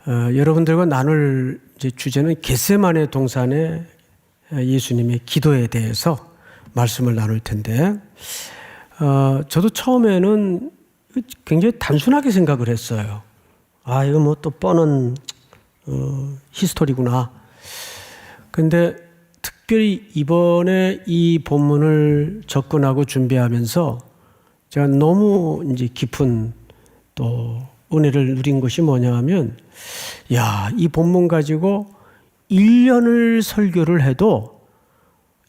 여러분들과 나눌 이제 주제는 겟세마네 동산의 예수님의 기도에 대해서 말씀을 나눌 텐데, 저도 처음에는 굉장히 단순하게 생각을 했어요. 이거 뭐 또 뻔한 히스토리구나. 근데 특별히 이번에 이 본문을 접근하고 준비하면서 제가 너무 이제 깊은 또 은혜를 누린 것이 뭐냐 하면, 이 본문 가지고 1년을 설교를 해도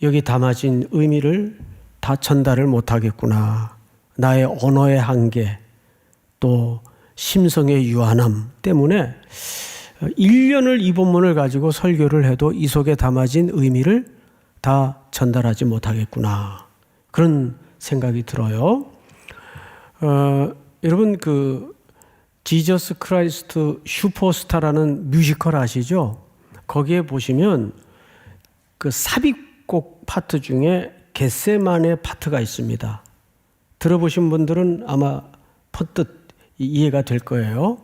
여기 담아진 의미를 다 전달을 못하겠구나. 나의 언어의 한계, 또 심성의 유한함 때문에 1년을 이 본문을 가지고 설교를 해도 이 속에 담아진 의미를 다 전달하지 못하겠구나. 그런 생각이 들어요. 여러분 지저스 크라이스트 슈퍼스타라는 뮤지컬 아시죠? 거기에 보시면 그 삽입곡 파트 중에 겟세마네 파트가 있습니다. 들어보신 분들은 아마 퍼뜩 이해가 될 거예요.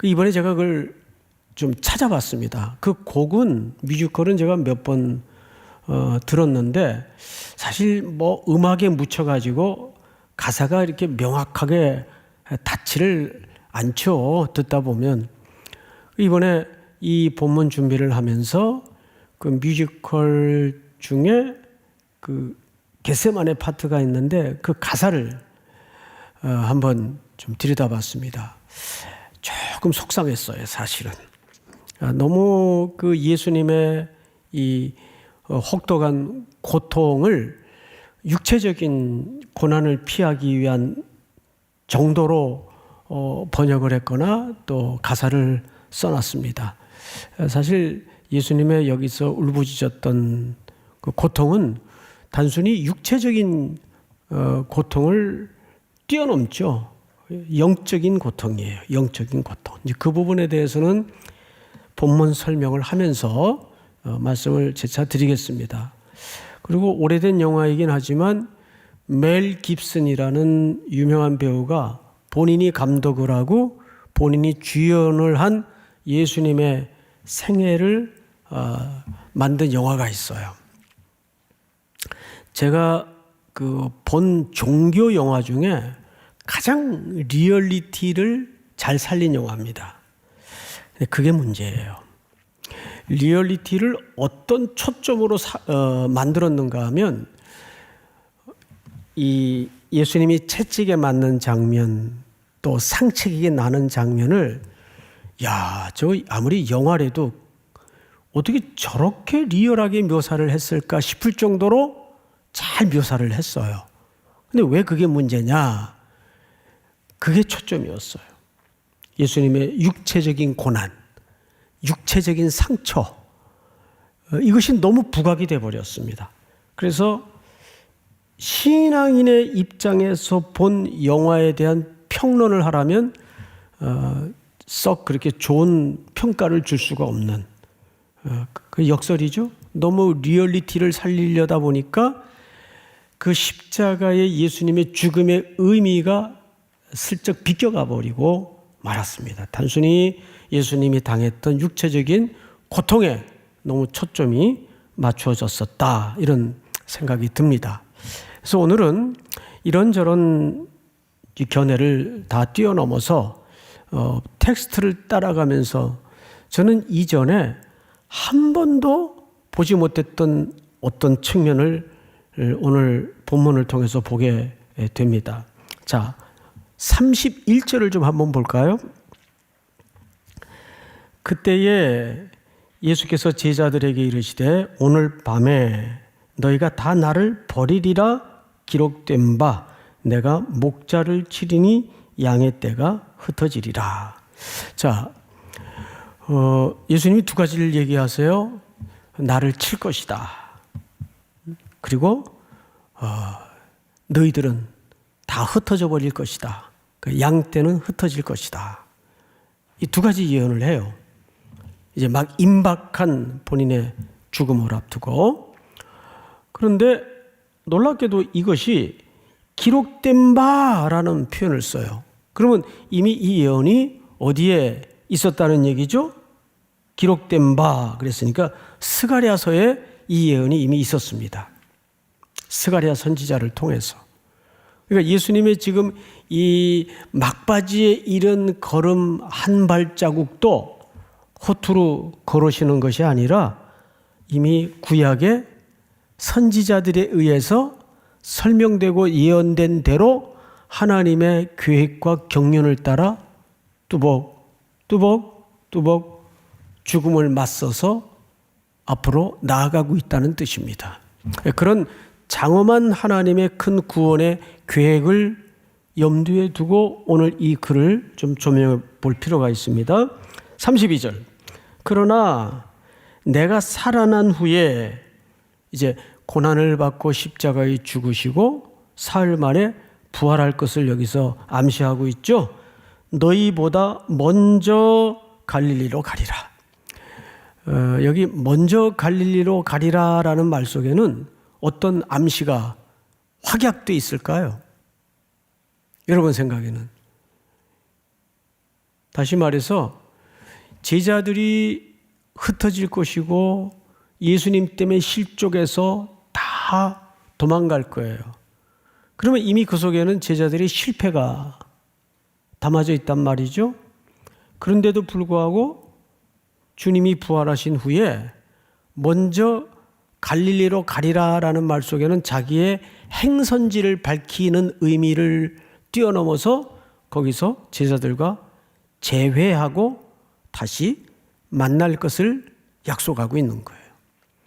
이번에 제가 그걸 좀 찾아봤습니다. 그 곡은, 뮤지컬은 제가 몇 번 들었는데, 사실 뭐 음악에 묻혀가지고 가사가 이렇게 명확하게 닿지를 않죠. 듣다 보면. 이번에 이 본문 준비를 하면서 그 뮤지컬 중에 그 겟세마네 파트가 있는데 그 가사를 한번 좀 들여다봤습니다. 조금 속상했어요, 사실은. 너무 그 예수님의 이 혹독한 고통을 육체적인 고난을 피하기 위한 정도로 번역을 했거나 또 가사를 써놨습니다. 사실 예수님의 여기서 울부짖었던 그 고통은 단순히 육체적인 고통을 뛰어넘죠. 영적인 고통이에요. 영적인 고통. 이제 그 부분에 대해서는 본문 설명을 하면서 말씀을 재차 드리겠습니다. 그리고 오래된 영화이긴 하지만 멜 깁슨이라는 유명한 배우가 본인이 감독을 하고 본인이 주연을 한 예수님의 생애를 만든 영화가 있어요. 제가 본 종교 영화 중에 가장 리얼리티를 잘 살린 영화입니다. 근데 그게 문제예요. 리얼리티를 어떤 초점으로 만들었는가 하면, 이 예수님이 채찍에 맞는 장면, 또 상책이 나는 장면을 저 아무리 영화라도 어떻게 저렇게 리얼하게 묘사를 했을까 싶을 정도로 잘 묘사를 했어요. 근데 왜 그게 문제냐? 그게 초점이었어요. 예수님의 육체적인 고난, 육체적인 상처, 이것이 너무 부각이 돼버렸습니다. 그래서 신앙인의 입장에서 본 영화에 대한 평론을 하라면 썩 그렇게 좋은 평가를 줄 수가 없는 그 역설이죠. 너무 리얼리티를 살리려다 보니까 그 십자가의 예수님의 죽음의 의미가 슬쩍 비껴가 버리고 말았습니다. 단순히 예수님이 당했던 육체적인 고통에 너무 초점이 맞추어졌었다, 이런 생각이 듭니다. 그래서 오늘은 이런저런 견해를 다 뛰어넘어서 텍스트를 따라가면서 저는 이전에 한 번도 보지 못했던 어떤 측면을 오늘 본문을 통해서 보게 됩니다. 자, 31절을 좀 한번 볼까요? 그때에 예수께서 제자들에게 이르시되 오늘 밤에 너희가 다 나를 버리리라 기록된 바 내가 목자를 치리니 양의 떼가 흩어지리라. 자, 예수님이 두 가지를 얘기하세요. 나를 칠 것이다. 그리고 너희들은 다 흩어져 버릴 것이다. 양 떼는 흩어질 것이다. 이 두 가지 예언을 해요. 이제 막 임박한 본인의 죽음을 앞두고. 그런데 놀랍게도 이것이 기록된 바라는 표현을 써요. 그러면 이미 이 예언이 어디에 있었다는 얘기죠. 기록된 바 그랬으니까 스가랴서에 이 예언이 이미 있었습니다. 스가랴 선지자를 통해서. 그러니까 예수님의 지금 이 막바지에 이른 걸음 한 발자국도 허투루 걸으시는 것이 아니라 이미 구약의 선지자들에 의해서 설명되고 예언된 대로 하나님의 계획과 경륜을 따라 뚜벅 죽음을 맞서서 앞으로 나아가고 있다는 뜻입니다. 그런 장엄한 하나님의 큰 구원의 계획을 염두에 두고 오늘 이 글을 좀 조명해 볼 필요가 있습니다. 32절. 그러나 내가 살아난 후에 이제 고난을 받고 십자가에 죽으시고 사흘 만에 부활할 것을 여기서 암시하고 있죠. 너희보다 먼저 갈릴리로 가리라. 여기 먼저 갈릴리로 가리라라는 말 속에는 어떤 암시가 확약돼 있을까요? 여러분 생각에는. 다시 말해서 제자들이 흩어질 것이고 예수님 때문에 실족해서 다 도망갈 거예요. 그러면 이미 그 속에는 제자들의 실패가 담아져 있단 말이죠. 그런데도 불구하고 주님이 부활하신 후에 먼저 갈릴리로 가리라라는 말 속에는 자기의 행선지를 밝히는 의미를 뛰어넘어서 거기서 제자들과 재회하고 다시 만날 것을 약속하고 있는 거예요.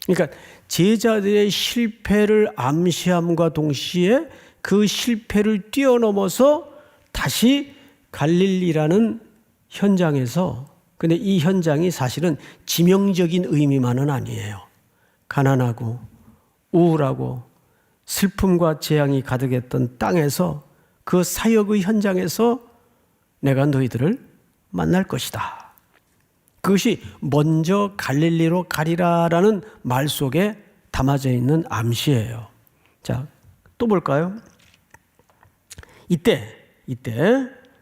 그러니까 제자들의 실패를 암시함과 동시에 그 실패를 뛰어넘어서 다시 갈릴리라는 현장에서, 근데 이 현장이 사실은 지명적인 의미만은 아니에요. 가난하고 우울하고 슬픔과 재앙이 가득했던 땅에서 그 사역의 현장에서 내가 너희들을 만날 것이다. 그것이 먼저 갈릴리로 가리라라는 말 속에 담아져 있는 암시예요. 자, 또 볼까요? 이때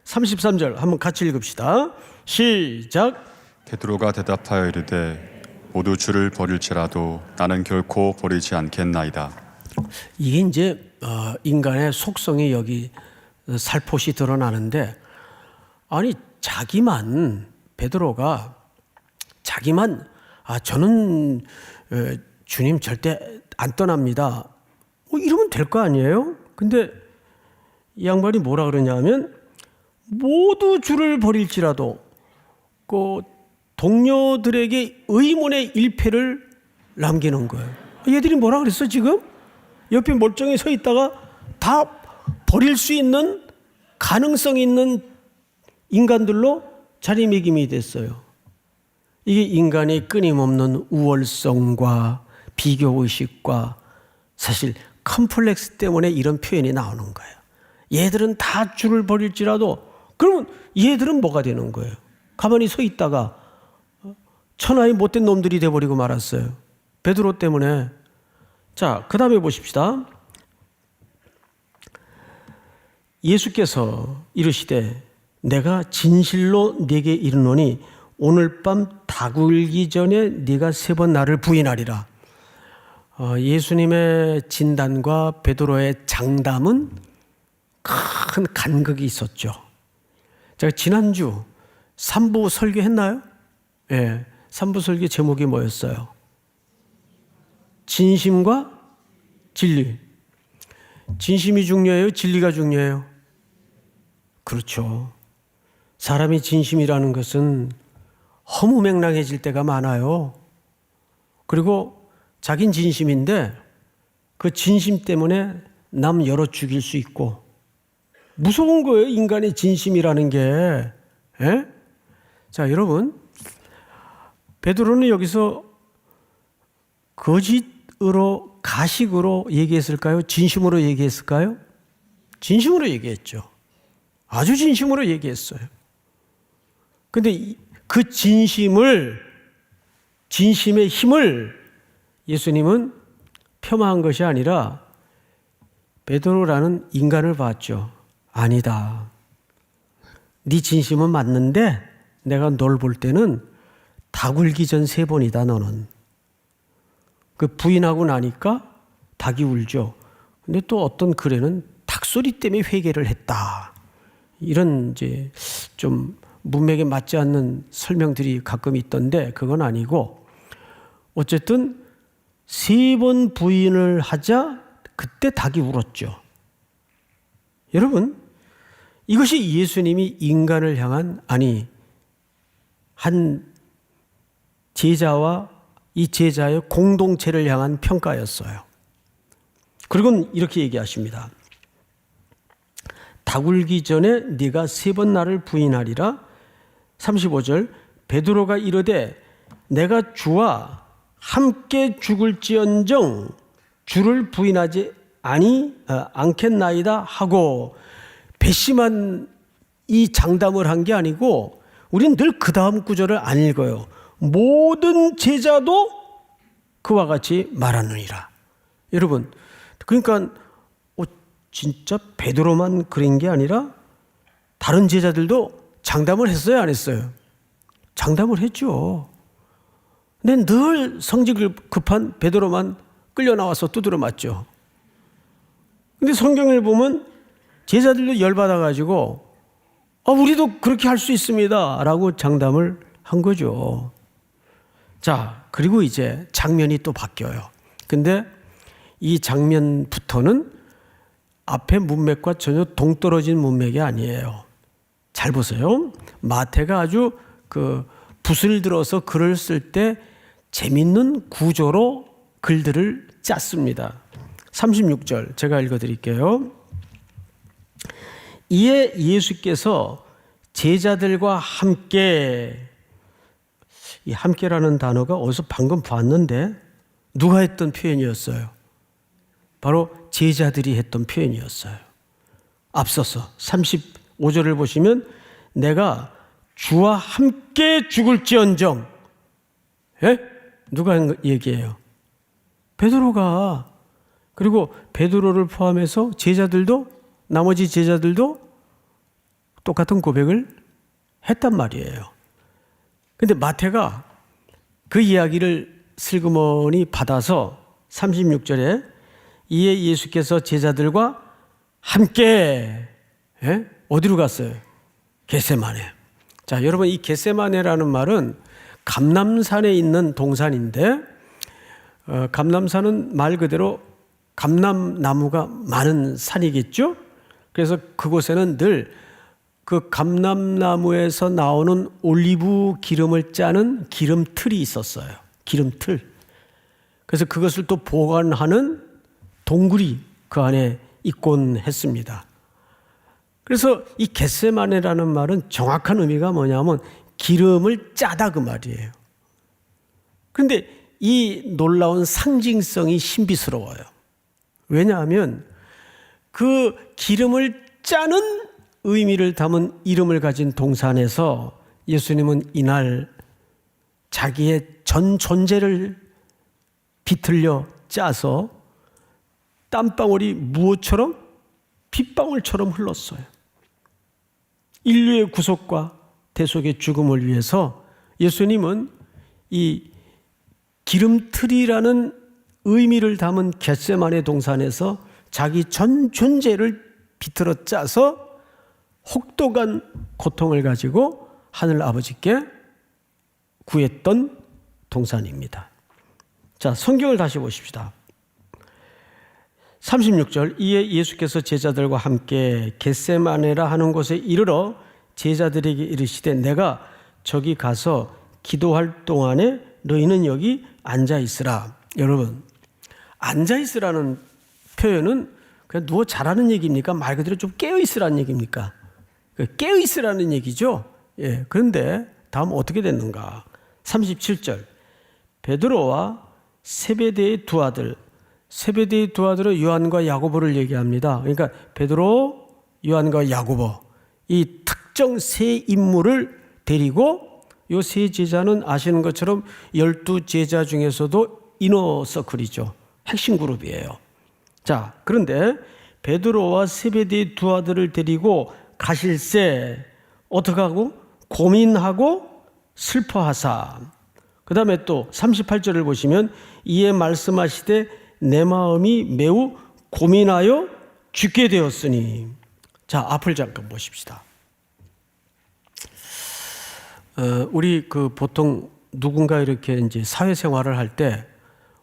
33절 한번 같이 읽읍시다. 시작. 베드로가 대답하여 이르되 모두 주를 버릴지라도 나는 결코 버리지 않겠나이다. 이게 이제 인간의 속성이 여기 살포시 드러나는데, 아니 베드로가 자기만 저는 주님 절대 안 떠납니다. 이러면 될 거 아니에요? 근데 이 양반이 뭐라 그러냐면 모두 주를 버릴지라도 그 동료들에게 의문의 일패를 남기는 거예요. 얘들이 뭐라 그랬어 지금? 옆에 멀쩡히 서 있다가 다 버릴 수 있는 가능성 있는 인간들로 자리매김이 됐어요. 이게 인간의 끊임없는 우월성과 비교의식과 사실 컴플렉스 때문에 이런 표현이 나오는 거예요. 얘들은 다 주를 버릴지라도, 그러면 얘들은 뭐가 되는 거예요? 가만히 서 있다가 천하의 못된 놈들이 돼버리고 말았어요. 베드로 때문에. 자, 그 다음에 보십시다. 예수께서 이르시되 내가 진실로 네게 이르노니 오늘 밤 다굴기 전에 네가 3번 나를 부인하리라. 예수님의 진단과 베드로의 장담은 큰 간극이 있었죠. 제가 지난주 3부 설교했나요? 네, 3부 설교 제목이 뭐였어요? 진심과 진리. 진심이 중요해요? 진리가 중요해요? 그렇죠. 사람이 진심이라는 것은 허무맹랑해질 때가 많아요. 그리고 자긴 진심인데 그 진심 때문에 남 열어 죽일 수 있고 무서운 거예요. 인간의 진심이라는 게. 에? 자, 여러분, 베드로는 여기서 거짓으로, 가식으로 얘기했을까요? 진심으로 얘기했을까요? 진심으로 얘기했죠. 아주 진심으로 얘기했어요. 근데 그 진심의 힘을 예수님은 폄하한 것이 아니라 베드로라는 인간을 봤죠. 아니다. 네 진심은 맞는데 내가 널 볼 때는 닭 울기 전 3번이다 너는. 그 부인하고 나니까 닭이 울죠. 근데 또 어떤 글에는 닭소리 때문에 회개를 했다. 이런 이제 좀 문맥에 맞지 않는 설명들이 가끔 있던데 그건 아니고, 어쨌든 3번 부인을 하자 그때 닭이 울었죠. 여러분, 이것이 예수님이 인간을 향한, 아니 한 제자와 이 제자의 공동체를 향한 평가였어요. 그리고 이렇게 얘기하십니다. 닭 울기 전에 네가 3번 나를 부인하리라. 35절, 베드로가 이르되 내가 주와 함께 죽을지언정 주를 부인하지 않겠나이다 하고 배심한 이 장담을 한 게 아니고, 우린 늘 그 다음 구절을 안 읽어요. 모든 제자도 그와 같이 말하느니라. 여러분, 그러니까 진짜 베드로만 그런 게 아니라 다른 제자들도 장담을 했어요, 안 했어요? 장담을 했죠. 근데 늘 성질 급한 베드로만 끌려 나와서 두드려 맞죠. 근데 성경을 보면 제자들도 열받아가지고 우리도 그렇게 할 수 있습니다 라고 장담을 한 거죠. 자, 그리고 이제 장면이 또 바뀌어요. 근데 이 장면부터는 앞에 문맥과 전혀 동떨어진 문맥이 아니에요. 잘 보세요. 마태가 아주 그 붓을 들어서 글을 쓸 때 재밌는 구조로 글들을 짰습니다. 36절 제가 읽어드릴게요. 이에 예수께서 제자들과 함께, 이 함께라는 단어가 어디서 방금 봤는데 누가 했던 표현이었어요? 바로 제자들이 했던 표현이었어요. 앞서서 35절을 보시면 내가 주와 함께 죽을지언정, 누가 얘기해요? 베드로가. 그리고 베드로를 포함해서 제자들도, 나머지 제자들도 똑같은 고백을 했단 말이에요. 근데 마태가 그 이야기를 슬그머니 받아서 36절에 이에 예수께서 제자들과 함께 어디로 갔어요? 겟세마네. 자, 여러분, 이 겟세마네라는 말은 감람산에 있는 동산인데, 감람산은 말 그대로 감람나무가 많은 산이겠죠? 그래서 그곳에는 늘 그 감람나무에서 나오는 올리브 기름을 짜는 기름틀이 있었어요. 기름틀. 그래서 그것을 또 보관하는 동굴이 그 안에 있곤 했습니다. 그래서 이 겟세마네라는 말은 정확한 의미가 뭐냐면 기름을 짜다 그 말이에요. 그런데 이 놀라운 상징성이 신비스러워요. 왜냐하면 그 기름을 짜는 의미를 담은 이름을 가진 동산에서 예수님은 이날 자기의 전 존재를 비틀려 짜서 땀방울이 무엇처럼? 핏방울처럼 흘렀어요. 인류의 구속과 대속의 죽음을 위해서 예수님은 이 기름틀이라는 의미를 담은 겟세마네 동산에서 자기 전 존재를 비틀어 짜서 혹독한 고통을 가지고 하늘 아버지께 구했던 동산입니다. 자, 성경을 다시 보십시다. 36절, 이에 예수께서 제자들과 함께 겟세마네라 하는 곳에 이르러 제자들에게 이르시되 내가 저기 가서 기도할 동안에 너희는 여기 앉아 있으라. 여러분, 앉아 있으라는 표현은 그냥 누워 자라는 얘기입니까? 말 그대로 좀 깨어 있으라는 얘기입니까? 깨어 있으라는 얘기죠. 예. 그런데 다음 어떻게 됐는가? 37절, 베드로와 세베대의 두 아들, 세베대의 두 아들은 요한과 야고보를 얘기합니다. 그러니까 베드로, 요한과 야고보, 이 특정 세 인물을 데리고, 이 세 제자는 아시는 것처럼 12제자 중에서도 이너서클이죠. 핵심 그룹이에요. 자, 그런데 베드로와 세베대의 두 아들을 데리고 가실새 어떻게 하고? 고민하고 슬퍼하사. 그 다음에 또 38절을 보시면 이에 말씀하시되 내 마음이 매우 고민하여 죽게 되었으니. 자, 앞을 잠깐 보십시다. 우리 보통 누군가 이렇게 이제 사회생활을 할 때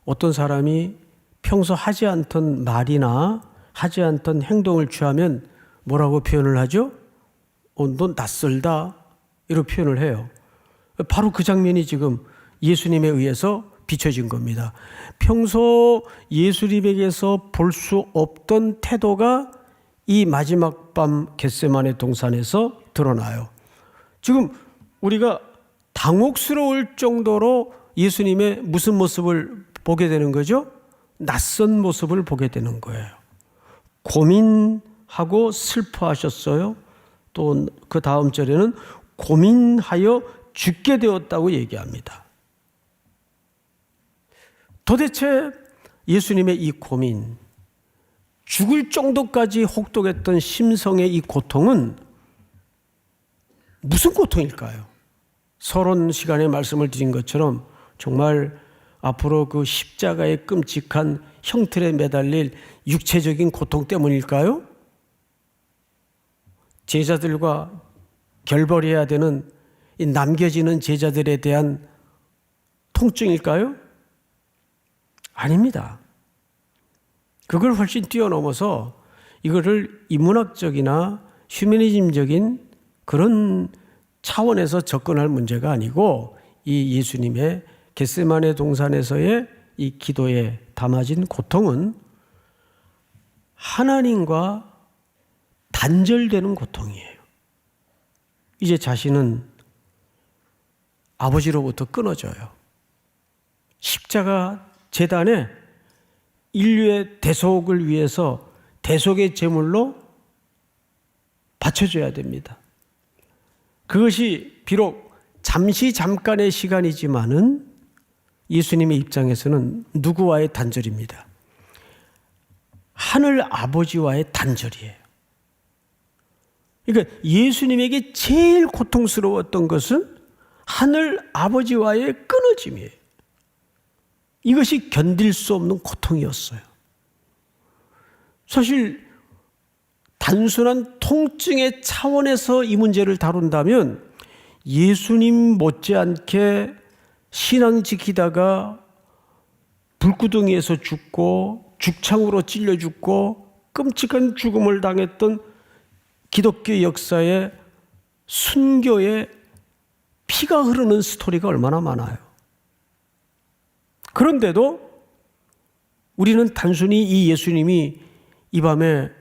어떤 사람이 평소 하지 않던 말이나 하지 않던 행동을 취하면 뭐라고 표현을 하죠? 너 낯설다. 이렇게 표현을 해요. 바로 그 장면이 지금 예수님에 의해서 비춰진 겁니다. 평소 예수님에게서 볼 수 없던 태도가 이 마지막 밤 겟세마네 동산에서 드러나요. 지금 우리가 당혹스러울 정도로 예수님의 무슨 모습을 보게 되는 거죠? 낯선 모습을 보게 되는 거예요. 고민하고 슬퍼하셨어요. 또 그 다음 절에는 고민하여 죽게 되었다고 얘기합니다. 도대체 예수님의 이 고민, 죽을 정도까지 혹독했던 심성의 이 고통은 무슨 고통일까요? 서론 시간에 말씀을 드린 것처럼 정말 앞으로 그 십자가의 끔찍한 형틀에 매달릴 육체적인 고통 때문일까요? 제자들과 결벌해야 되는 이 남겨지는 제자들에 대한 통증일까요? 아닙니다. 그걸 훨씬 뛰어넘어서 이거를 인문학적이나 휴머니즘적인 그런 차원에서 접근할 문제가 아니고 이 예수님의 겟세마네 동산에서의 이 기도에 담아진 고통은 하나님과 단절되는 고통이에요. 이제 자신은 아버지로부터 끊어져요. 십자가 제단에 인류의 대속을 위해서 대속의 제물로 바쳐줘야 됩니다. 그것이 비록 잠깐의 시간이지만은 예수님의 입장에서는 누구와의 단절입니다. 하늘 아버지와의 단절이에요. 그러니까 예수님에게 제일 고통스러웠던 것은 하늘 아버지와의 끊어짐이에요. 이것이 견딜 수 없는 고통이었어요. 사실 단순한 통증의 차원에서 이 문제를 다룬다면 예수님 못지않게 신앙 지키다가 불구덩이에서 죽고 죽창으로 찔려 죽고 끔찍한 죽음을 당했던 기독교 역사의 순교의 피가 흐르는 스토리가 얼마나 많아요. 그런데도 우리는 단순히 이 예수님이 이 밤에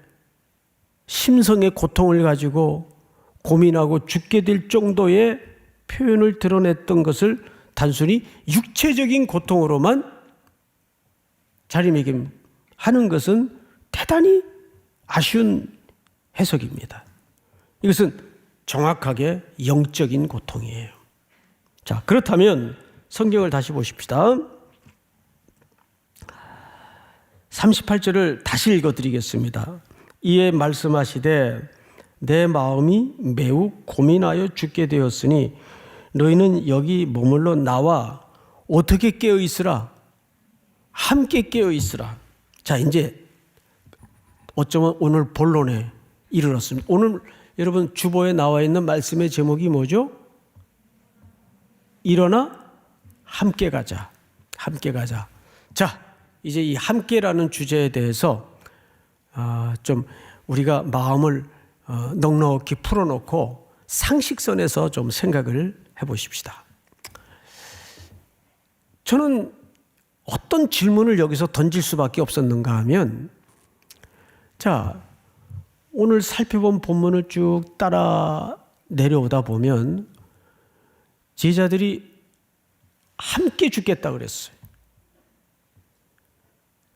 심성의 고통을 가지고 고민하고 죽게 될 정도의 표현을 드러냈던 것을 단순히 육체적인 고통으로만 자리매김하는 것은 대단히 아쉬운 해석입니다. 이것은 정확하게 영적인 고통이에요. 자, 그렇다면 성경을 다시 보십시다. 38절을 다시 읽어드리겠습니다. 이에 말씀하시되 내 마음이 매우 고민하여 죽게 되었으니 너희는 여기 머물러 나와 어떻게 깨어 있으라? 함께 깨어 있으라. 자, 이제 어쩌면 오늘 본론에 이르렀습니다. 오늘 여러분 주보에 나와 있는 말씀의 제목이 뭐죠? 일어나 함께 가자. 함께 가자. 자, 이제 이 함께라는 주제에 대해서 좀 우리가 마음을 넉넉히 풀어놓고 상식선에서 좀 생각을 해보십시다. 저는 어떤 질문을 여기서 던질 수밖에 없었는가 하면, 자, 오늘 살펴본 본문을 쭉 따라 내려오다 보면 제자들이 함께 죽겠다 그랬어요.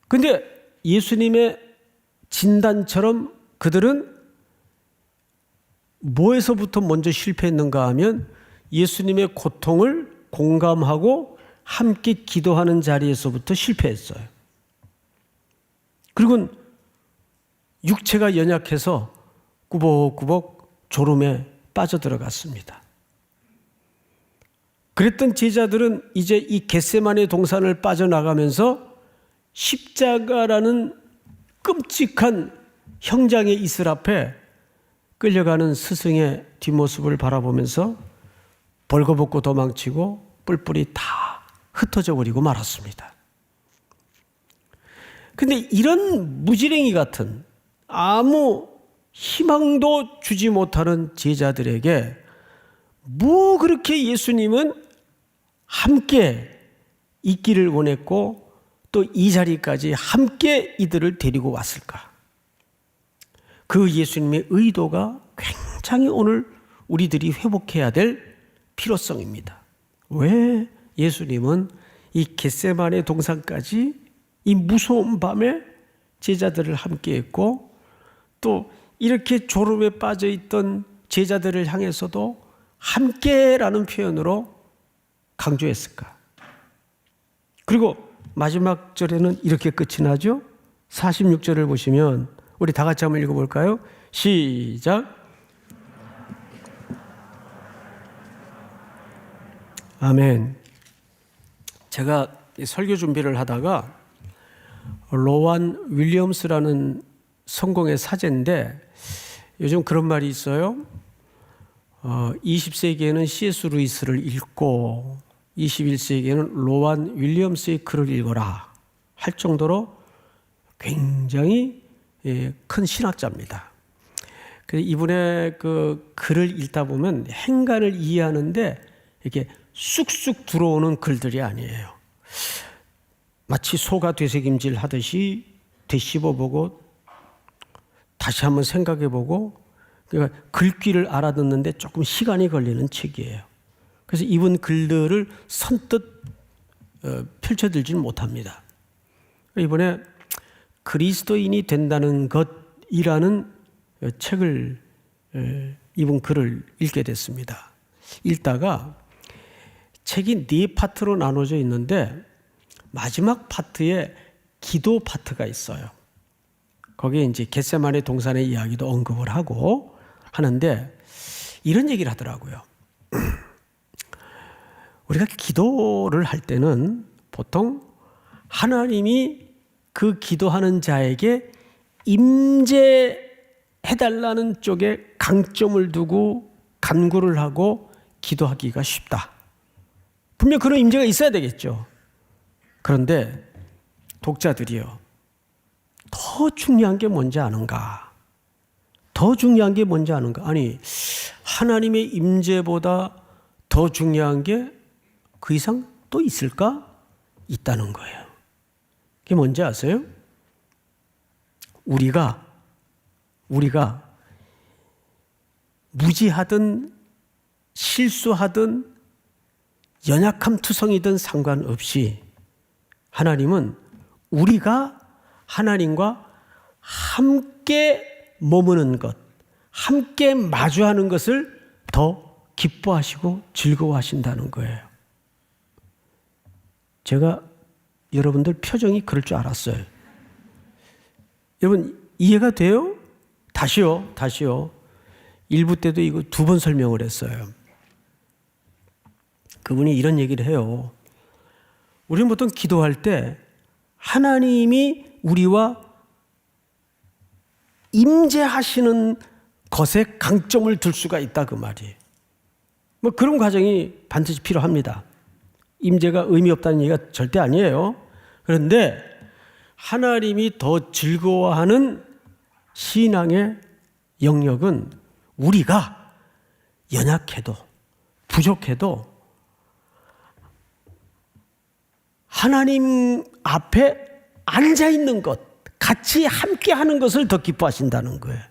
근데 예수님의 진단처럼 그들은 뭐에서부터 먼저 실패했는가 하면 예수님의 고통을 공감하고 함께 기도하는 자리에서부터 실패했어요. 그리고 육체가 연약해서 꾸벅꾸벅 졸음에 빠져들어갔습니다. 그랬던 제자들은 이제 이 겟세마네 동산을 빠져나가면서 십자가라는 끔찍한 형장의 이슬 앞에 끌려가는 스승의 뒷모습을 바라보면서 벌거벗고 도망치고 뿔뿔이 다 흩어져 버리고 말았습니다. 근데 이런 무지랭이 같은 아무 희망도 주지 못하는 제자들에게 뭐 그렇게 예수님은 함께 있기를 원했고 또 이 자리까지 함께 이들을 데리고 왔을까? 그 예수님의 의도가 굉장히 오늘 우리들이 회복해야 될 필요성입니다. 왜 예수님은 이 겟세마네 동산까지 이 무서운 밤에 제자들을 함께 했고 또 이렇게 졸음에 빠져 있던 제자들을 향해서도 함께라는 표현으로 강조했을까? 그리고 마지막 절에는 이렇게 끝이 나죠. 46절을 보시면 우리 다 같이 한번 읽어볼까요? 시작. 아멘. 제가 설교 준비를 하다가 로완 윌리엄스라는 성공의 사제인데 요즘 그런 말이 있어요. 20세기에는 C.S. 루이스를 읽고 21세기에는 로완 윌리엄스의 글을 읽어라 할 정도로 굉장히 큰 신학자입니다. 이분의 그 글을 읽다 보면 행간을 이해하는데 이렇게 쑥쑥 들어오는 글들이 아니에요. 마치 소가 되새김질 하듯이 되씹어보고 다시 한번 생각해보고 그러니까 글귀를 알아듣는데 조금 시간이 걸리는 책이에요. 그래서 이분 글들을 선뜻 펼쳐들지는 못합니다. 이번에 그리스도인이 된다는 것이라는 책을 이분 글을 읽게 됐습니다. 읽다가 책이 4파트로 나눠져 있는데 마지막 파트에 기도 파트가 있어요. 거기에 이제 겟세마네 동산의 이야기도 언급을 하고 하는데 이런 얘기를 하더라고요. 우리가 기도를 할 때는 보통 하나님이 그 기도하는 자에게 임재해달라는 쪽에 강점을 두고 간구를 하고 기도하기가 쉽다. 분명 그런 임재가 있어야 되겠죠. 그런데 독자들이요. 더 중요한 게 뭔지 아는가? 더 중요한 게 뭔지 아는가? 아니, 하나님의 임재보다 더 중요한 게 그 이상 또 있을까? 있다는 거예요. 그게 뭔지 아세요? 우리가 무지하든 실수하든 연약함투성이든 상관없이 하나님은 우리가 하나님과 함께 머무는 것, 함께 마주하는 것을 더 기뻐하시고 즐거워하신다는 거예요. 제가 여러분들 표정이 그럴 줄 알았어요. 여러분 이해가 돼요? 다시요. 1부 때도 이거 2번 설명을 했어요. 그분이 이런 얘기를 해요. 우리는 보통 기도할 때 하나님이 우리와 임재하시는 것에 강점을 둘 수가 있다 그 말이에요. 뭐 그런 과정이 반드시 필요합니다. 임재가 의미 없다는 얘기가 절대 아니에요. 그런데 하나님이 더 즐거워하는 신앙의 영역은 우리가 연약해도 부족해도 하나님 앞에 앉아있는 것, 같이 함께 하는 것을 더 기뻐하신다는 거예요.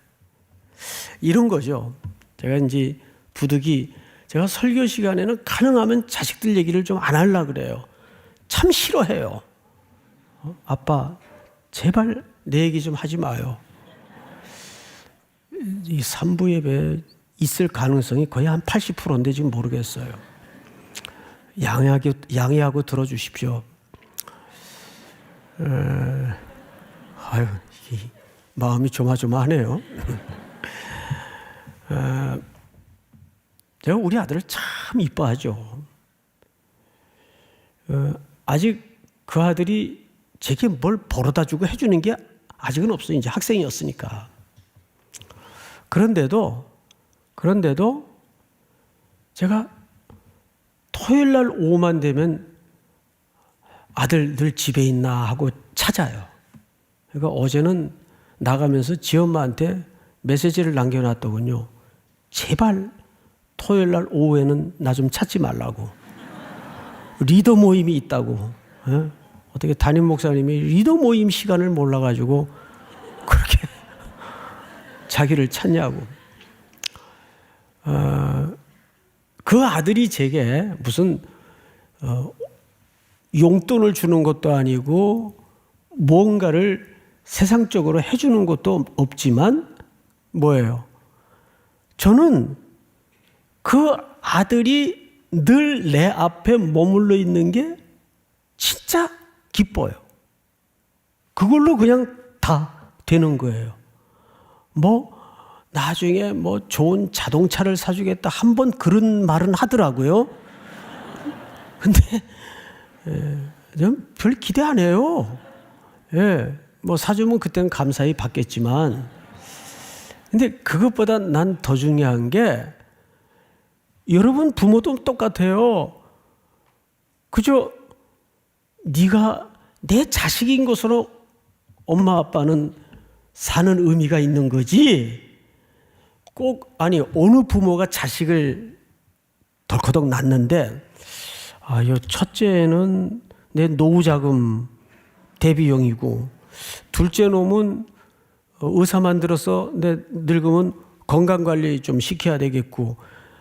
이런 거죠. 제가 이제 부득이 제가 설교 시간에는 가능하면 자식들 얘기를 좀 안 하려고 그래요. 참 싫어해요. 아빠, 제발 내 얘기 좀 하지 마요. 이 3부 예배 있을 가능성이 거의 한 80%인데 지금 모르겠어요. 양해하고 들어주십시오. 아유, 마음이 조마조마하네요. 제가 우리 아들을 참 이뻐하죠. 아직 그 아들이 제게 뭘 벌어다 주고 해주는 게 아직은 없어요. 이제 학생이었으니까. 그런데도 제가 토요일 날 오후만 되면 아들 늘 집에 있나 하고 찾아요. 그러니까 어제는 나가면서 지엄마한테 메시지를 남겨놨더군요. 제발 토요일 날 오후에는 나 좀 찾지 말라고. 리더 모임이 있다고. 예? 어떻게 담임 목사님이 리더 모임 시간을 몰라가지고 그렇게 자기를 찾냐고. 그 아들이 제게 무슨 용돈을 주는 것도 아니고 뭔가를 세상적으로 해주는 것도 없지만 뭐예요? 저는 그 아들이 늘 내 앞에 머물러 있는 게 진짜 기뻐요. 그걸로 그냥 다 되는 거예요. 뭐 나중에 뭐 좋은 자동차를 사주겠다 한 번 그런 말은 하더라고요. 근데 좀 별 기대 안 해요. 예, 뭐 사주면 그때는 감사히 받겠지만, 근데 그것보다 난 더 중요한 게 여러분 부모도 똑같아요. 그저 네가 내 자식인 것으로 엄마 아빠는 사는 의미가 있는 거지. 꼭 아니 어느 부모가 자식을 덜커덕 낳는데 요 첫째는 내 노후자금 대비용이고 둘째 놈은 의사 만들어서 내 늙으면 건강관리 좀 시켜야 되겠고,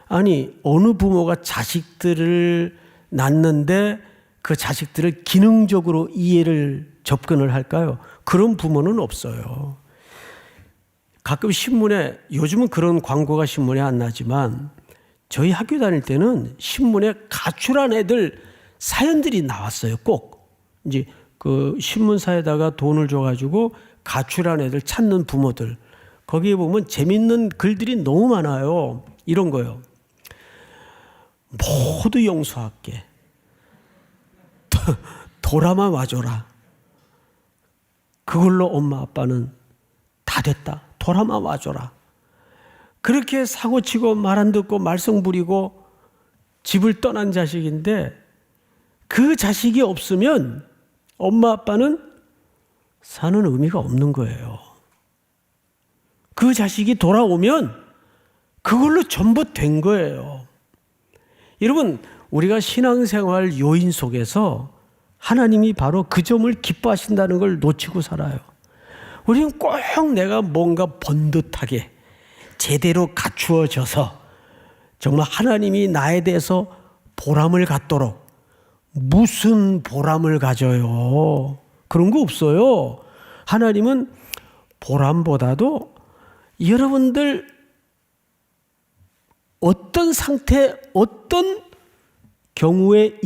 아니 어느 부모가 자식들을 낳는데 그 자식들을 기능적으로 이해를 접근을 할까요? 그런 부모는 없어요. 가끔 신문에, 요즘은 그런 광고가 신문에 안 나지만 저희 학교 다닐 때는 신문에 가출한 애들 사연들이 나왔어요. 꼭 이제 그 신문사에다가 돈을 줘가지고 가출한 애들 찾는 부모들, 거기에 보면 재밌는 글들이 너무 많아요. 이런 거요. 모두 용서할게. 돌아만 와줘라. 그걸로 엄마 아빠는 다 됐다. 돌아만 와줘라. 그렇게 사고치고 말 안 듣고 말썽 부리고 집을 떠난 자식인데, 그 자식이 없으면 엄마 아빠는 사는 의미가 없는 거예요. 그 자식이 돌아오면 그걸로 전부 된 거예요. 여러분, 우리가 신앙생활 요인 속에서 하나님이 바로 그 점을 기뻐하신다는 걸 놓치고 살아요. 우리는 꼭 내가 뭔가 번듯하게 제대로 갖추어져서 정말 하나님이 나에 대해서 보람을 갖도록, 무슨 보람을 가져요? 그런 거 없어요. 하나님은 보람보다도 여러분들 어떤 상태, 어떤 경우에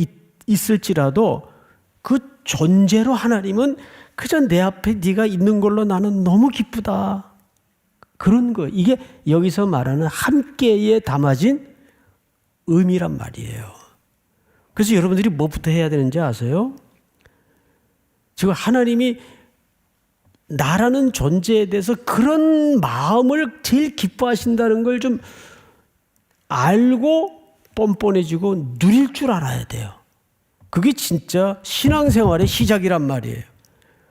있을지라도 그 존재로 하나님은 그저 내 앞에 네가 있는 걸로 나는 너무 기쁘다. 그런 거. 이게 여기서 말하는 함께에 담아진 의미란 말이에요. 그래서 여러분들이 뭐부터 해야 되는지 아세요? 지금 하나님이 나라는 존재에 대해서 그런 마음을 제일 기뻐하신다는 걸 좀 알고 뻔뻔해지고 누릴 줄 알아야 돼요. 그게 진짜 신앙생활의 시작이란 말이에요.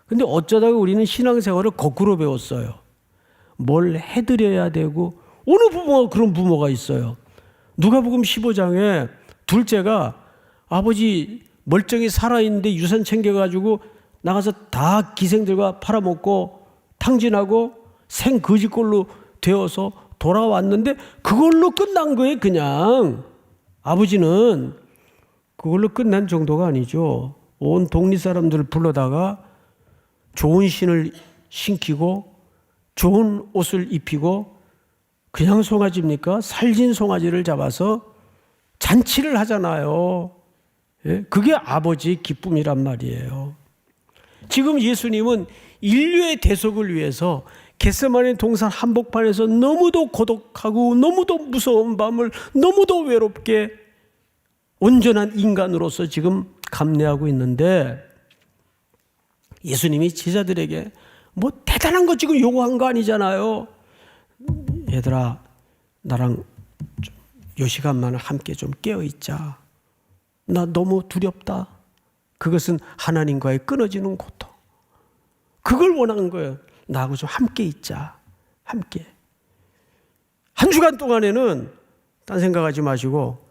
근데 어쩌다가 우리는 신앙생활을 거꾸로 배웠어요. 뭘 해드려야 되고, 어느 부모가 그런 부모가 있어요. 누가복음 15장에 둘째가 아버지 멀쩡히 살아있는데 유산 챙겨가지고 나가서 다 기생들과 팔아먹고 탕진하고 생거지꼴로 되어서 돌아왔는데 그걸로 끝난 거예요. 그냥 아버지는 그걸로 끝난 정도가 아니죠. 온 동리 사람들을 불러다가 좋은 신을 신기고 좋은 옷을 입히고, 그냥 송아지입니까? 살진 송아지를 잡아서 잔치를 하잖아요. 예? 그게 아버지의 기쁨이란 말이에요. 지금 예수님은 인류의 대속을 위해서 겟세마네 동산 한복판에서 너무도 고독하고 너무도 무서운 밤을 너무도 외롭게 온전한 인간으로서 지금 감내하고 있는데 예수님이 제자들에게 뭐 대단한 거 지금 요구한 거 아니잖아요. 얘들아, 나랑 요 시간만 함께 좀 깨어있자. 나 너무 두렵다. 그것은 하나님과의 끊어지는 고통. 그걸 원하는 거예요. 나하고 좀 함께 있자. 함께. 한 주간 동안에는 딴 생각하지 마시고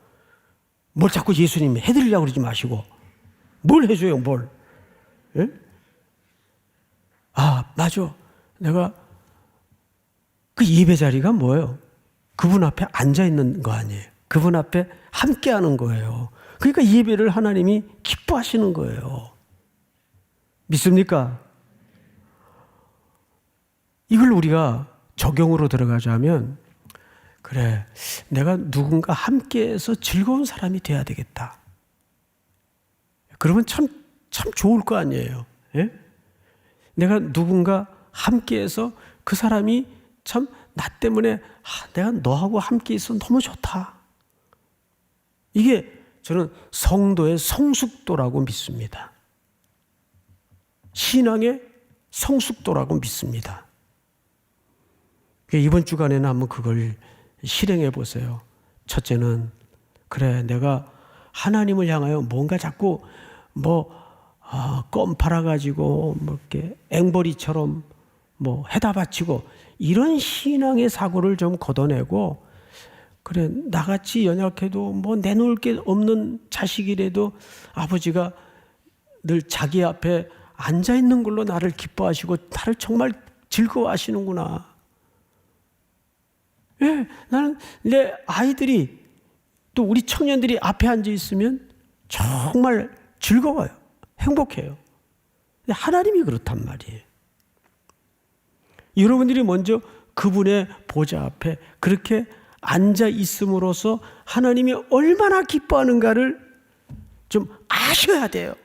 뭘 자꾸 예수님이 해드리려고 그러지 마시고 뭘 해줘요, 뭘. 예? 아, 맞아. 내가 그 예배 자리가 뭐예요? 그분 앞에 앉아 있는 거 아니에요. 그분 앞에 함께 하는 거예요. 그러니까 예배를 하나님이 기뻐하시는 거예요. 믿습니까? 이걸 우리가 적용으로 들어가자면, 그래, 내가 누군가 함께해서 즐거운 사람이 돼야 되겠다. 그러면 참 좋을 거 아니에요. 예? 내가 누군가 함께해서 그 사람이 참 나 때문에 내가 너하고 함께 있어 너무 좋다. 이게 저는 성도의 성숙도라고 믿습니다. 신앙의 성숙도라고 믿습니다. 이번 주간에는 한번 그걸 실행해 보세요. 첫째는, 그래, 내가 하나님을 향하여 뭔가 자꾸 껌 팔아가지고 이렇게 앵벌이처럼 해다 바치고 이런 신앙의 사고를 좀 걷어내고, 그래, 나같이 연약해도 내놓을 게 없는 자식이라도 아버지가 늘 자기 앞에 앉아 있는 걸로 나를 기뻐하시고 나를 정말 즐거워하시는구나. 예, 나는 내 아이들이 또 우리 청년들이 앞에 앉아 있으면 정말 즐거워요. 행복해요. 근데 하나님이 그렇단 말이에요. 여러분들이 먼저 그분의 보좌 앞에 그렇게 앉아 있음으로써 하나님이 얼마나 기뻐하는가를 좀 아셔야 돼요.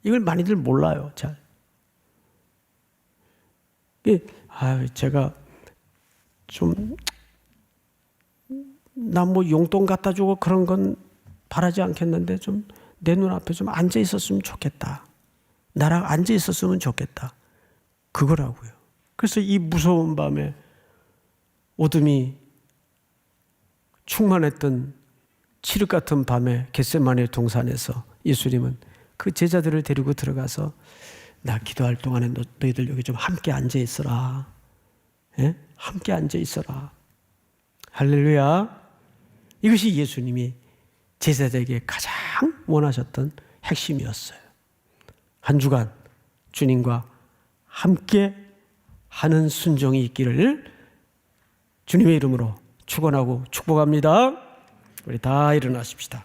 이걸 많이들 몰라요. 잘. 제가 좀 나 용돈 갖다 주고 그런 건 바라지 않겠는데 좀 내 눈앞에 좀 앉아 있었으면 좋겠다. 나랑 앉아 있었으면 좋겠다. 그거라고요. 그래서 이 무서운 밤에 어둠이 충만했던 칠흑 같은 밤에 겟세마네 동산에서 예수님은 그 제자들을 데리고 들어가서 나 기도할 동안에 너희들 여기 좀 함께 앉아 있어라. 예? 함께 앉아 있어라. 할렐루야. 이것이 예수님이 제자들에게 가장 원하셨던 핵심이었어요. 한 주간 주님과 함께 하는 순종이 있기를 주님의 이름으로 축원하고 축복합니다. 우리 다 일어나십시다.